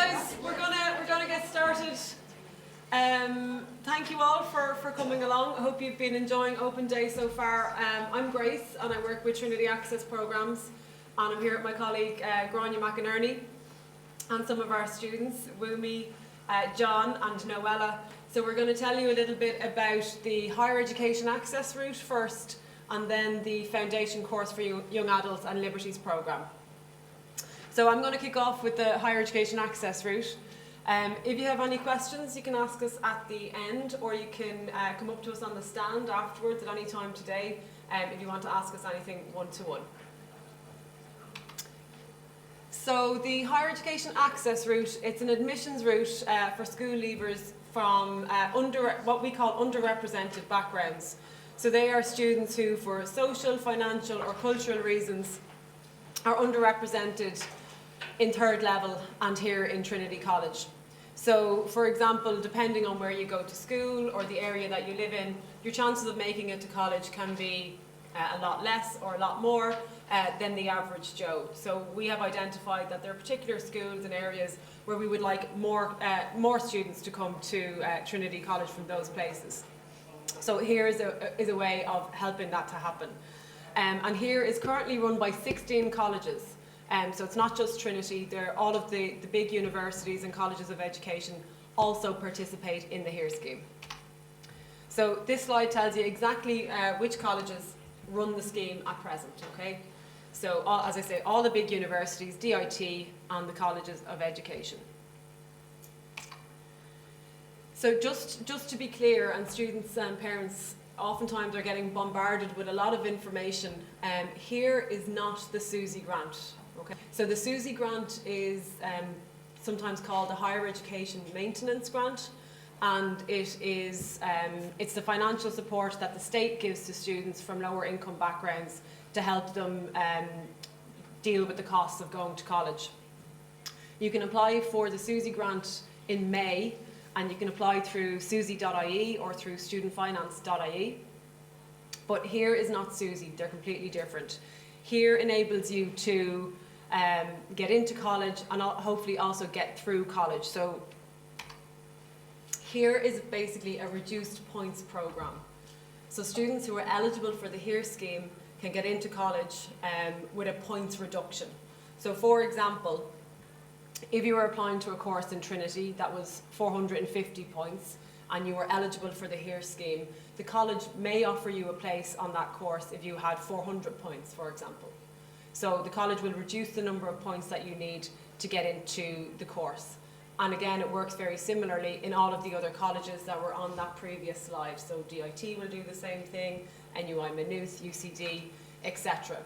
guys, we're gonna get started. Thank you all for coming along. I hope you've been enjoying Open Day so far. I'm Grace and I work with Trinity Access Programmes, and I'm here with my colleague Grania McInerney and some of our students, Wumi, John and Noella. So we're going to tell you a little bit about the Higher Education Access route first, and then the Foundation course for Young Adults and Liberties programme. So I'm going to kick off with the Higher Education Access route. If you have any questions, you can ask us at the end, or you can come up to us on the stand afterwards at any time today if you want to ask us anything one-to-one. So the Higher Education Access route, it's an admissions route for school leavers from what we call underrepresented backgrounds. So they are students who, for social, financial or cultural reasons, are underrepresented in third level and here in Trinity College. So, for example, depending on where you go to school or the area that you live in, your chances of making it to college can be a lot less or a lot more than the average Joe. So we have identified that there are particular schools and areas where we would like more students to come to Trinity College from those places. So here is a way of helping that to happen. And here is currently run by 16 colleges. So it's not just Trinity, all of the big universities and colleges of education also participate in the HERE scheme. So this slide tells you exactly which colleges run the scheme at present, okay? So as I say, all the big universities, DIT and the colleges of education. So just to be clear, and students and parents oftentimes are getting bombarded with a lot of information, HERE is not the SUSI grant. Okay. So the SUSI grant is sometimes called the Higher Education Maintenance Grant, and it's the financial support that the state gives to students from lower income backgrounds to help them deal with the costs of going to college. You can apply for the SUSI grant in May, and you can apply through susi.ie or through studentfinance.ie. But HERE is not SUSI, they're completely different. HERE enables you to get into college and hopefully also get through college. So HERE is basically a reduced points programme. So students who are eligible for the HERE scheme can get into college with a points reduction. So for example, if you were applying to a course in Trinity that was 450 points and you were eligible for the HERE scheme, the college may offer you a place on that course if you had 400 points, for example. So the college will reduce the number of points that you need to get into the course. And again, it works very similarly in all of the other colleges that were on that previous slide. So DIT will do the same thing, NUI Maynooth, UCD, etc.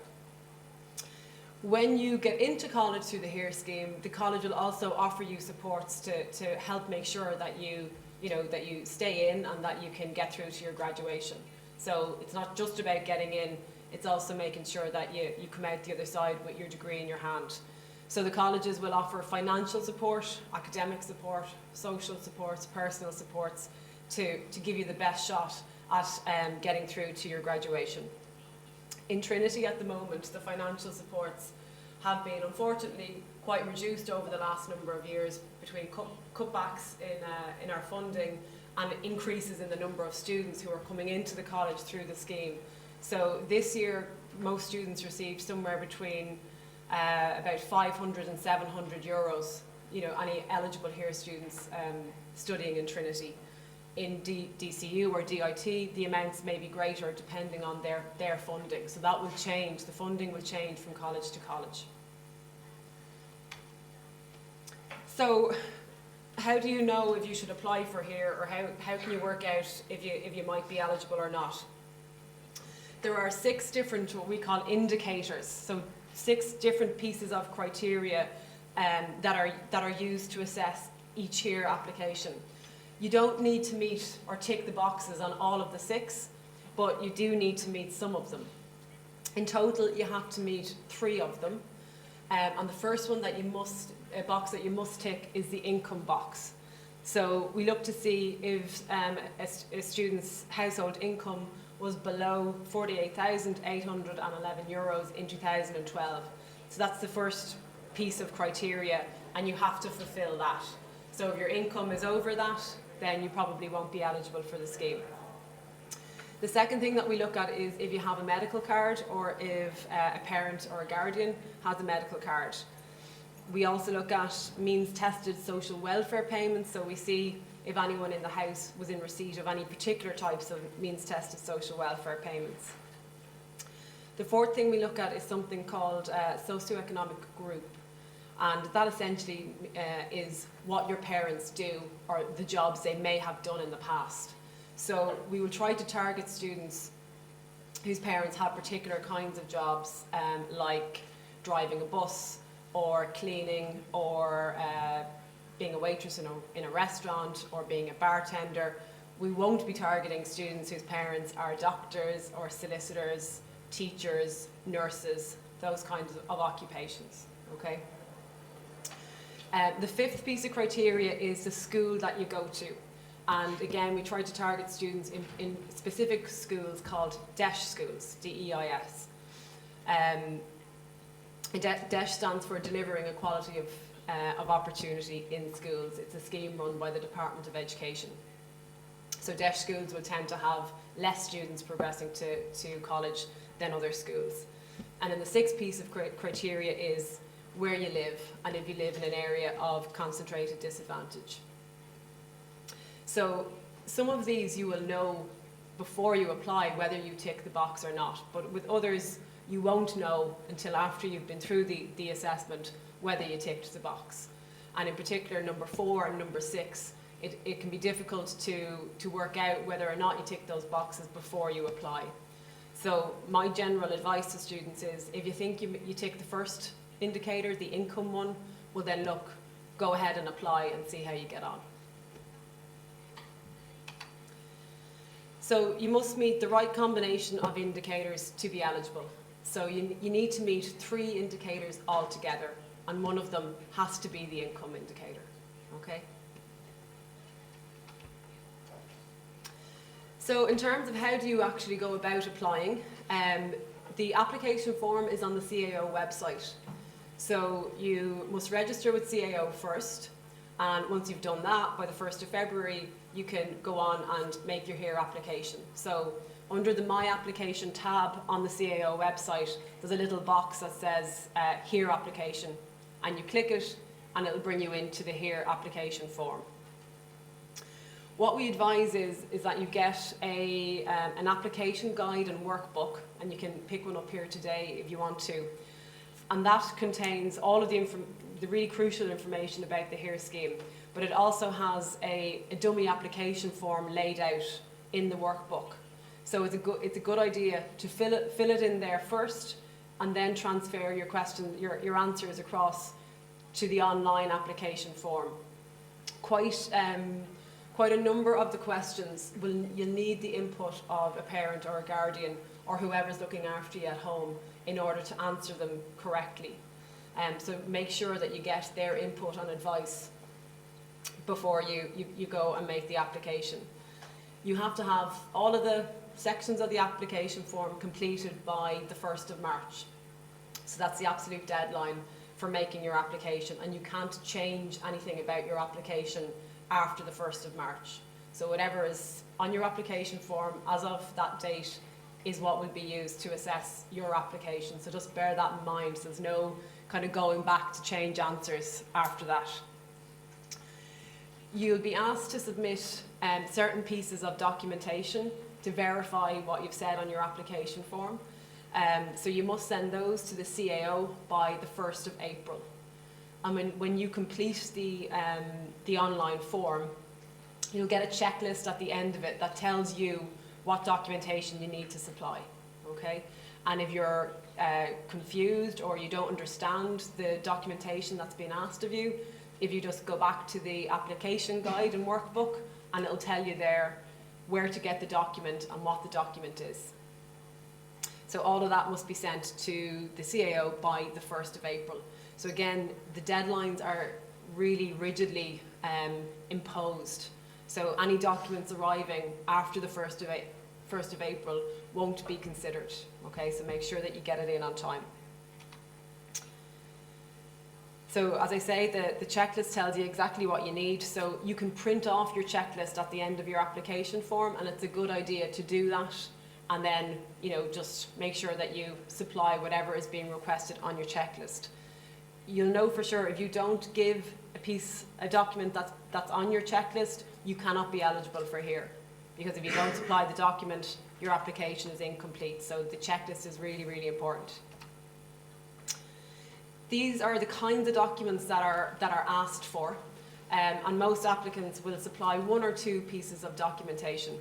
When you get into college through the HERE scheme, the college will also offer you supports to help make sure that you stay in and that you can get through to your graduation. So it's not just about getting in, it's also making sure that you come out the other side with your degree in your hand. So the colleges will offer financial support, academic support, social supports, personal supports to give you the best shot at getting through to your graduation. In Trinity at the moment, the financial supports have been unfortunately quite reduced over the last number of years between cutbacks in our funding and increases in the number of students who are coming into the college through the scheme. So this year, most students received somewhere between about 500 and 700 euros, any eligible HERE students studying in Trinity. In DCU or DIT, the amounts may be greater depending on their funding. So that will change, the funding will change from college to college. So how do you know if you should apply for HERE, or how can you work out if you might be eligible or not? There are 6 different, what we call indicators, so 6 different pieces of criteria that are used to assess each HERE application. You don't need to meet or tick the boxes on all of the 6, but you do need to meet some of them. In total, you have to meet 3 of them. And the first one a box that you must tick is the income box. So we look to see if a student's household income was below 48,811 euros in 2012. So that's the first piece of criteria and you have to fulfill that. So if your income is over that, then you probably won't be eligible for the scheme. The second thing that we look at is if you have a medical card, or if a parent or a guardian has a medical card. We also look at means tested social welfare payments, so we see if anyone in the house was in receipt of any particular types of means tested social welfare payments. The fourth thing we look at is something called socioeconomic group, and that essentially is what your parents do or the jobs they may have done in the past. So we will try to target students whose parents have particular kinds of jobs, like driving a bus, or cleaning, or being a waitress in a restaurant, or being a bartender. We won't be targeting students whose parents are doctors or solicitors, teachers, nurses, those kinds of occupations, okay? The fifth piece of criteria is the school that you go to. And again, we try to target students in specific schools called DEIS schools, D-E-I-S. DEIS stands for Delivering Equality of Opportunity in Schools. It's a scheme run by the Department of Education. So DEIS schools will tend to have less students progressing to college than other schools. And then the sixth piece of criteria is where you live, and if you live in an area of concentrated disadvantage. So some of these you will know before you apply whether you tick the box or not, but with others you won't know until after you've been through the assessment whether you ticked the box. And in particular, number 4 and number 6, it can be difficult to work out whether or not you tick those boxes before you apply. So my general advice to students is, if you think you tick the first indicator, the income one, well then look, go ahead and apply and see how you get on. So you must meet the right combination of indicators to be eligible. So you need to meet 3 indicators altogether, and one of them has to be the income indicator, okay? So in terms of how do you actually go about applying, the application form is on the CAO website. So you must register with CAO first, and once you've done that, by the 1st of February, you can go on and make your HEAR application. So under the My Application tab on the CAO website, there's a little box that says HEAR application, and you click it and it'll bring you into the HEAR application form. What we advise is that you get an application guide and workbook, and you can pick one up here today if you want to. And that contains all of the really crucial information about the HEAR scheme, but it also has a dummy application form laid out in the workbook. So it's a good idea to fill it in there first, and then transfer your answers across to the online application form. Quite a number of the questions you'll need the input of a parent or a guardian or whoever's looking after you at home in order to answer them correctly. So make sure that you get their input and advice before you go and make the application. You have to have all of the sections of the application form completed by the 1st of March. So that's the absolute deadline for making your application, and you can't change anything about your application after the 1st of March. So whatever is on your application form as of that date is what will be used to assess your application. So just bear that in mind. So there's no kind of going back to change answers after that. You'll be asked to submit certain pieces of documentation to verify what you've said on your application form. So you must send those to the CAO by the 1st of April. And when you complete the online form, you'll get a checklist at the end of it that tells you what documentation you need to supply, okay? And if you're confused or you don't understand the documentation that's been asked of you, if you just go back to the application guide and workbook, and it'll tell you there where to get the document and what the document is. So all of that must be sent to the CAO by the 1st of April. So again, the deadlines are really rigidly imposed. So any documents arriving after the 1st of April won't be considered. Okay, so make sure that you get it in on time. So as I say, the checklist tells you exactly what you need. So you can print off your checklist at the end of your application form, and it's a good idea to do that. And then, just make sure that you supply whatever is being requested on your checklist. You'll know for sure if you don't give a document that's on your checklist, you cannot be eligible for here. Because if you don't supply the document, your application is incomplete. So the checklist is really, really important. These are the kinds of documents that are asked for, and most applicants will supply one or two pieces of documentation.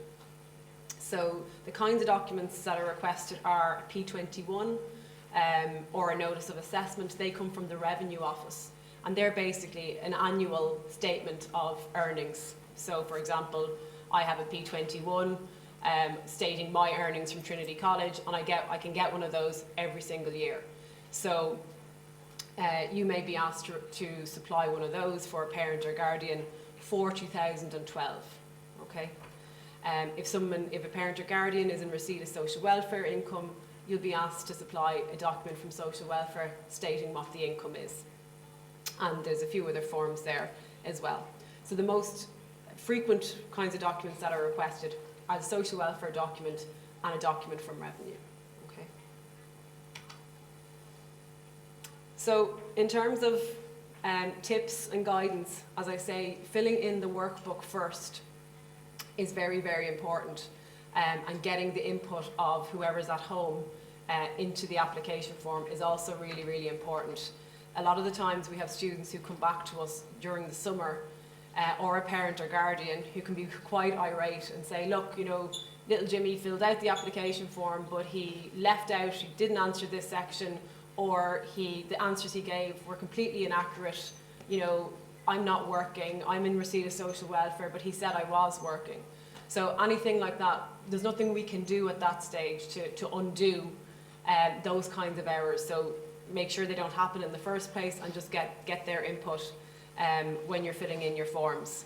So the kinds of documents that are requested are a P21 or a notice of assessment. They come from the Revenue Office, and they're basically an annual statement of earnings. So for example, I have a P21 stating my earnings from Trinity College, and I can get one of those every single year. So you may be asked to supply one of those for a parent or guardian for 2012. Okay. If a parent or guardian is in receipt of social welfare income, you'll be asked to supply a document from social welfare stating what the income is. And there's a few other forms there as well. So the most frequent kinds of documents that are requested are the social welfare document and a document from revenue. Okay. So in terms of tips and guidance, as I say, filling in the workbook first is very, very important, and getting the input of whoever's at home into the application form is also really, really important. A lot of the times we have students who come back to us during the summer, or a parent or guardian who can be quite irate and say, look, little Jimmy filled out the application form, but he left out, he didn't answer this section, or the answers he gave were completely inaccurate. I'm not working, I'm in receipt of social welfare, but he said I was working. So anything like that, there's nothing we can do at that stage to undo those kinds of errors. So make sure they don't happen in the first place, and just get their input when you're filling in your forms.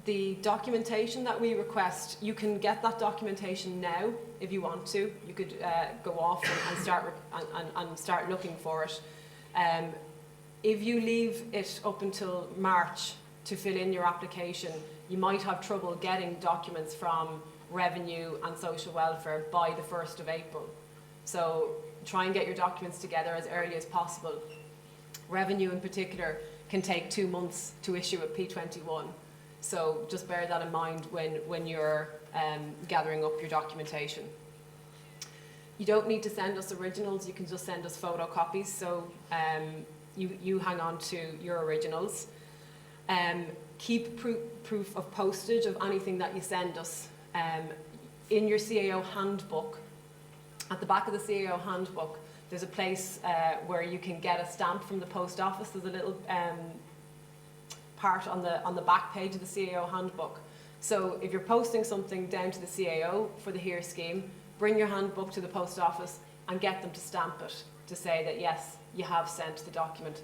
The documentation that we request, you can get that documentation now if you want to. You could go off and start looking for it. If you leave it up until March to fill in your application, you might have trouble getting documents from Revenue and Social Welfare by the 1st of April. So try and get your documents together as early as possible. Revenue in particular can take 2 months to issue a P21. So just bear that in mind when you're gathering up your documentation. You don't need to send us originals, you can just send us photocopies. So you hang on to your originals. Keep proof of postage of anything that you send us. In your CAO handbook, at the back of the CAO handbook, there's a place where you can get a stamp from the post office. There's a little part on the back page of the CAO handbook. So if you're posting something down to the CAO for the HERE scheme, bring your handbook to the post office and get them to stamp it to say that yes, you have sent the document.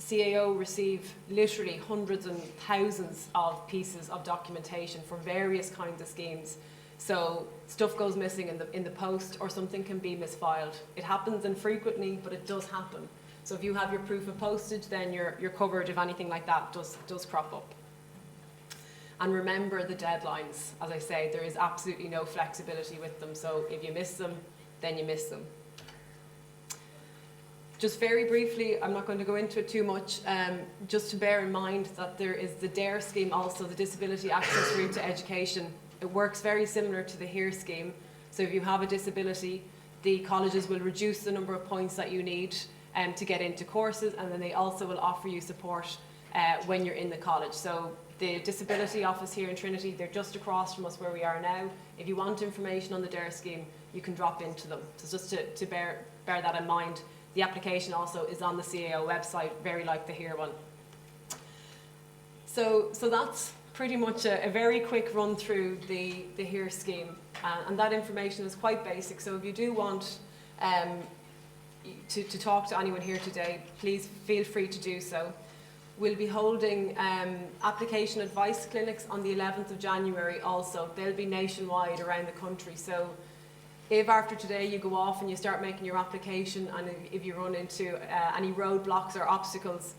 CAO receive literally hundreds and thousands of pieces of documentation for various kinds of schemes. So stuff goes missing in the post, or something can be misfiled. It happens infrequently, but it does happen. So if you have your proof of postage, then you're covered if anything like that does crop up. And remember the deadlines. As I say, there is absolutely no flexibility with them. So if you miss them, then you miss them. Just very briefly, I'm not going to go into it too much, just to bear in mind that there is the DARE scheme also, the Disability Access Route to Education. It works very similar to the HERE scheme. So if you have a disability, the colleges will reduce the number of points that you need to get into courses, and then they also will offer you support when you're in the college. So the Disability Office here in Trinity, they're just across from us where we are now. If you want information on the DARE scheme, you can drop into them. So just to bear that in mind. The application also is on the CAO website, very like the HERE one. So that's pretty much a very quick run through the HERE scheme, and that information is quite basic. So if you do want to talk to anyone here today, please feel free to do so. We'll be holding application advice clinics on the 11th of January also. They'll be nationwide around the country. So If after today you go off and you start making your application, and if you run into any roadblocks or obstacles,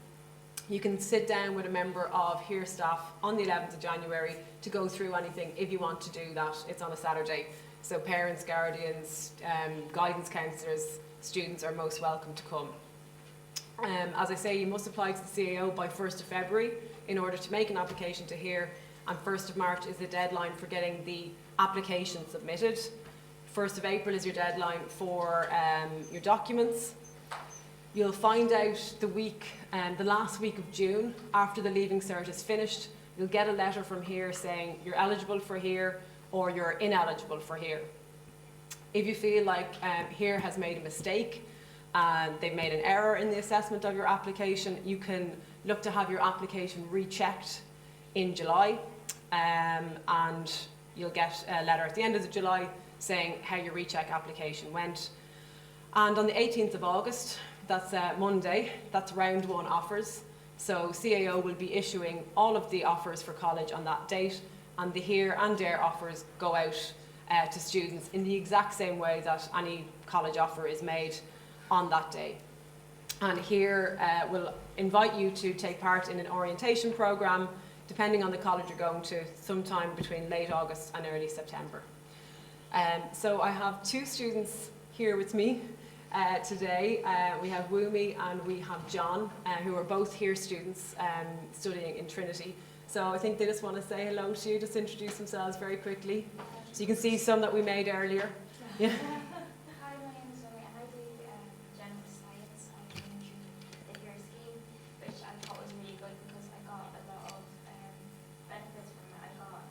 you can sit down with a member of HERE staff on the 11th of January to go through anything if you want to do that. It's on a Saturday. So parents, guardians, guidance counsellors, students are most welcome to come. As I say, you must apply to the CAO by 1st of February in order to make an application to HERE, and 1st of March is the deadline for getting the application submitted. 1st of April is your deadline for your documents. You'll find out the last week of June, after the Leaving Cert is finished, you'll get a letter from HERE saying you're eligible for HERE or you're ineligible for HERE. If you feel like HERE has made a mistake and they've made an error in the assessment of your application, you can look to have your application rechecked in July, and you'll get a letter at the end of July saying how your recheck application went. And on the 18th of August, that's Monday, that's round 1 offers. So CAO will be issuing all of the offers for college on that date, and the HERE and DARE offers go out to students in the exact same way that any college offer is made on that day. And HERE will invite you to take part in an orientation programme, depending on the college you're going to, sometime between late August and early September. So I have 2 students here with me today. We have Wumi and we have John, who are both HERE students studying in Trinity. So I think they just want to say hello to you, just introduce themselves very quickly. So you can see some that we made earlier. Yeah. Hi, my name is Zoe and I do general science. I came through the HERE scheme, which I thought was really good because I got a lot of benefits from it. I got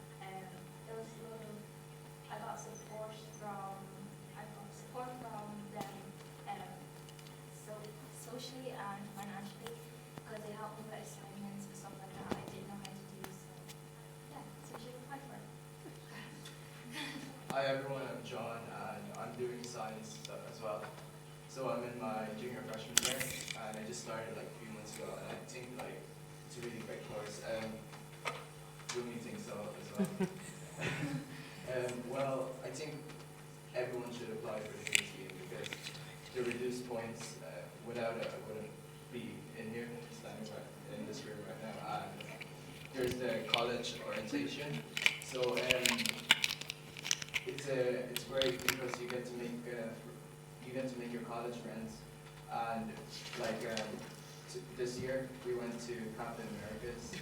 support from them socially and financially, because they helped me with assignments and stuff like that I didn't know how to do. So yeah, so you should apply for it. Hi everyone, I'm John and I'm doing science stuff as well. So I'm in my junior freshman year and I just started like a few months ago, and I think like it's a really great course. Rumi thinks so as well. Well, I think everyone should apply for the HERE scheme because the reduced points, without it I wouldn't be in here, standing right in this room right now. And there's the college orientation. So it's great because you get to make your college friends, and like this year we went to Captain America's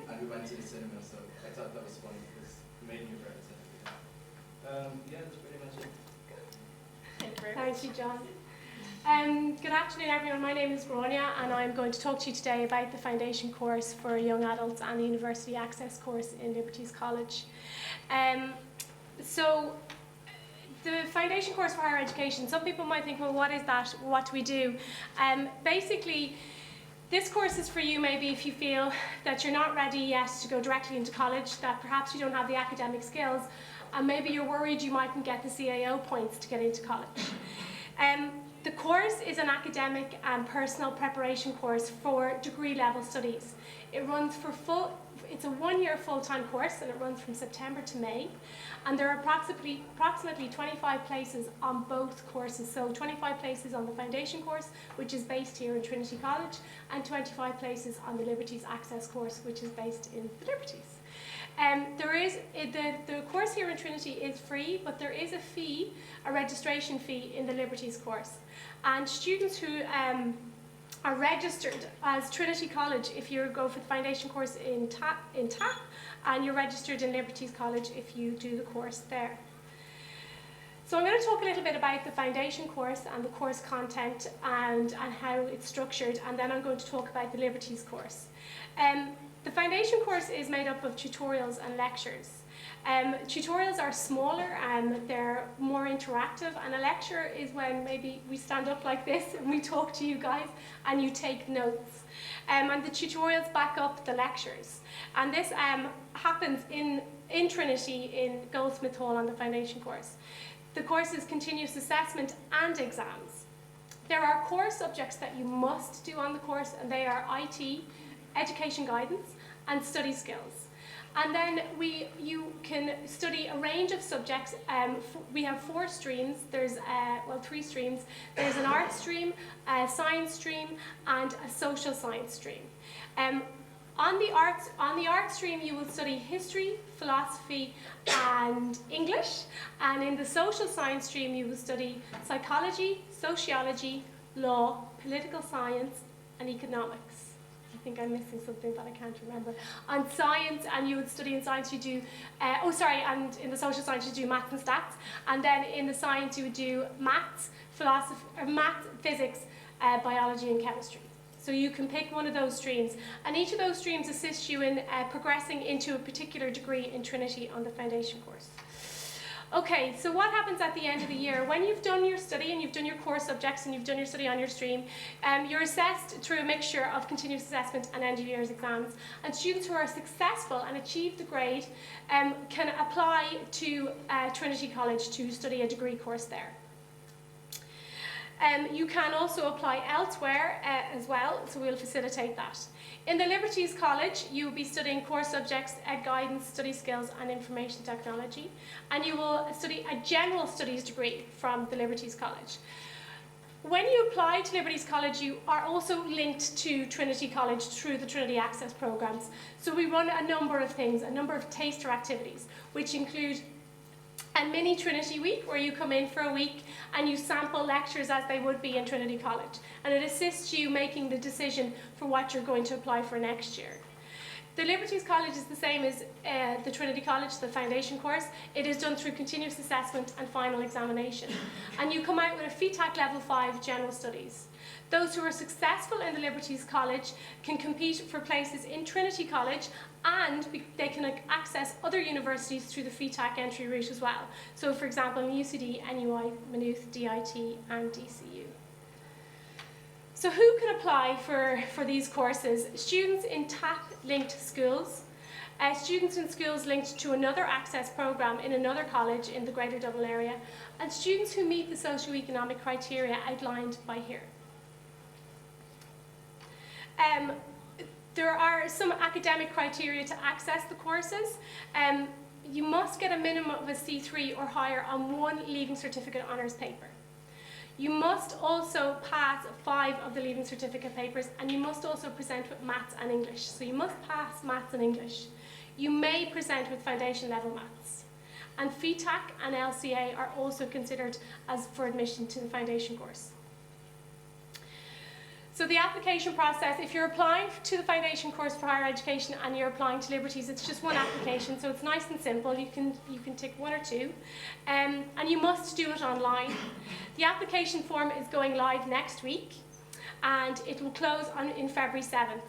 and we went to the cinema, so I thought that was fun because we made new friends and everything. Yeah, that's pretty much it. Thank you, John. Good afternoon, everyone. My name is Veronia, and I'm going to talk to you today about the foundation course for young adults and the university access course in Liberties College. So, the foundation course for higher education, some people might think, well, what is that? What do we do? Basically, this course is for you maybe if you feel that you're not ready yet to go directly into college, that perhaps you don't have the academic skills, and maybe you're worried you mightn't get the CAO points to get into college. The course is an academic and personal preparation course for degree level studies. It runs it's a 1-year full-time course, and it runs from September to May. And there are approximately 25 places on both courses. So 25 places on the foundation course, which is based here in Trinity College, and 25 places on the Liberties Access course, which is based in the Liberties. The course here in Trinity is free, but there is a fee, a registration fee in the Liberties course. And students who are registered as Trinity College if you go for the foundation course in TAP, and you're registered in Liberties College if you do the course there. So I'm going to talk a little bit about the foundation course and the course content and how it's structured, and then I'm going to talk about the Liberties course. The foundation course is made up of tutorials and lectures. Tutorials are smaller and they're more interactive, and a lecture is when maybe we stand up like this and we talk to you guys and you take notes. And the tutorials back up the lectures. And this happens in Trinity in Goldsmith Hall on the foundation course. The course is continuous assessment and exams. There are core subjects that you must do on the course, and they are IT, education guidance, and study skills. And then you can study a range of subjects. We have 4 streams. There's, 3 streams. There's an art stream, a science stream, and a social science stream. On the art stream, you will study history, philosophy, and English. And in the social science stream, you will study psychology, sociology, law, political science, and economics. I think I'm missing something that I can't remember. On science, and you would study in science, you do, and in the social science, you do maths and stats. And then in the science, you would do maths, physics, biology, and chemistry. So you can pick one of those streams, and each of those streams assist you in progressing into a particular degree in Trinity on the foundation course. Okay, so what happens at the end of the year? When you've done your study and you've done your core subjects and you've done your study on your stream, you're assessed through a mixture of continuous assessment and end of year's exams. And students who are successful and achieve the grade can apply to Trinity College to study a degree course there. You can also apply elsewhere as well, so we'll facilitate that. In the Liberties College, you will be studying core subjects, guidance, study skills, and information technology. And you will study a general studies degree from the Liberties College. When you apply to Liberties College, you are also linked to Trinity College through the Trinity Access programs. So we run a number of things, a number of taster activities, which include a mini Trinity week where you come in for a week and you sample lectures as they would be in Trinity College, and it assists you making the decision for what you're going to apply for next year. The Liberties College is the same as the Trinity College, the foundation course. It is done through continuous assessment and final examination, and you come out with a FETAC Level 5 General Studies. Those who are successful in the Liberties College can compete for places in Trinity College, and they can access other universities through the FETAC entry route as well. So for example, in UCD, NUI, Maynooth, DIT, and DCU. So who can apply for these courses? Students in TAP-linked schools, students in schools linked to another access programme in another college in the Greater Dublin area, and students who meet the socio-economic criteria outlined by here. There are some academic criteria to access the courses. You must get a minimum of a C3 or higher on 1 Leaving Certificate honours paper. You must also pass 5 of the Leaving Certificate papers, and you must also present with maths and English. So you must pass maths and English. You may present with foundation level maths. And FETAC and LCA are also considered as for admission to the foundation course. So the application process, if you're applying to the foundation course for higher education and you're applying to Liberties, it's just one application, so it's nice and simple. You can tick 1 or 2, and you must do it online. The application form is going live next week, and it will close in February 7th.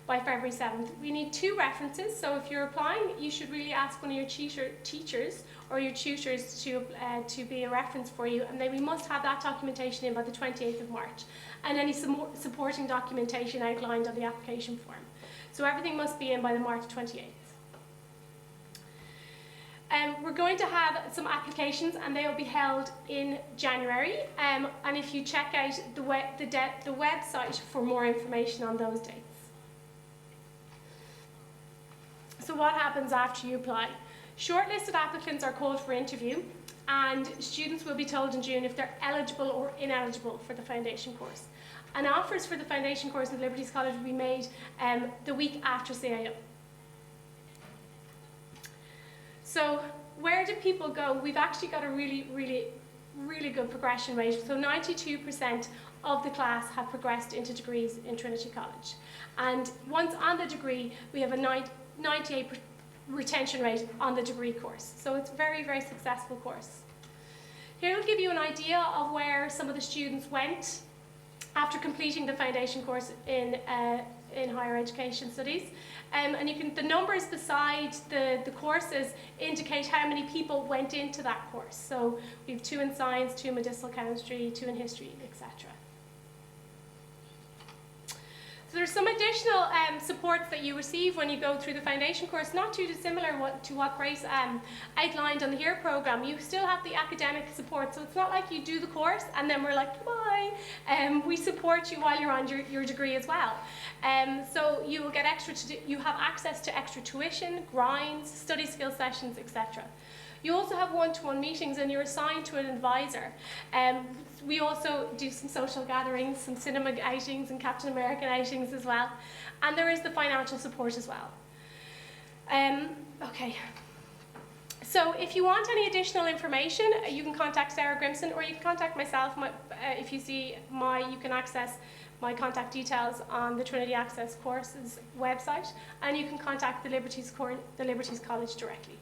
By February 7th. We need 2 references, so if you're applying, you should really ask one of your teachers or your tutors to be a reference for you, and then we must have that documentation in by the 28th of March, and any supporting documentation outlined on the application form. So everything must be in by the March 28th. We're going to have some applications, and they will be held in January, and if you check out the website for more information on those dates. So what happens after you apply? Shortlisted applicants are called for interview, and students will be told in June if they're eligible or ineligible for the foundation course. And offers for the foundation course at Liberties College will be made the week after CIO. So where do people go? We've actually got a really good progression rate. So 92% of the class have progressed into degrees in Trinity College. And once on the degree, we have a 98% retention rate on the degree course. So it's a very successful course. Here will give you an idea of where some of the students went after completing the foundation course in higher education studies. And the numbers beside the courses indicate how many people went into that course. So we have 2 in science, 2 in medicinal chemistry, 2 in history, etc. So There's some additional supports that you receive when you go through the foundation course, not too dissimilar to what Grace outlined on the HERE programme. You still have the academic support, so it's not like you do the course and then we're like, bye. We support you while you're on your degree as well. So you will get you have access to extra tuition, grinds, study skill sessions, etc. You also have one-to-one meetings and you're assigned to an advisor. We also do some social gatherings, some cinema outings and Captain American outings as well. And there is the financial support as well. Okay. So if you want any additional information, you can contact Sarah Grimson or you can contact myself. If you see you can access my contact details on the Trinity Access Courses website, and you can contact the Liberties College directly.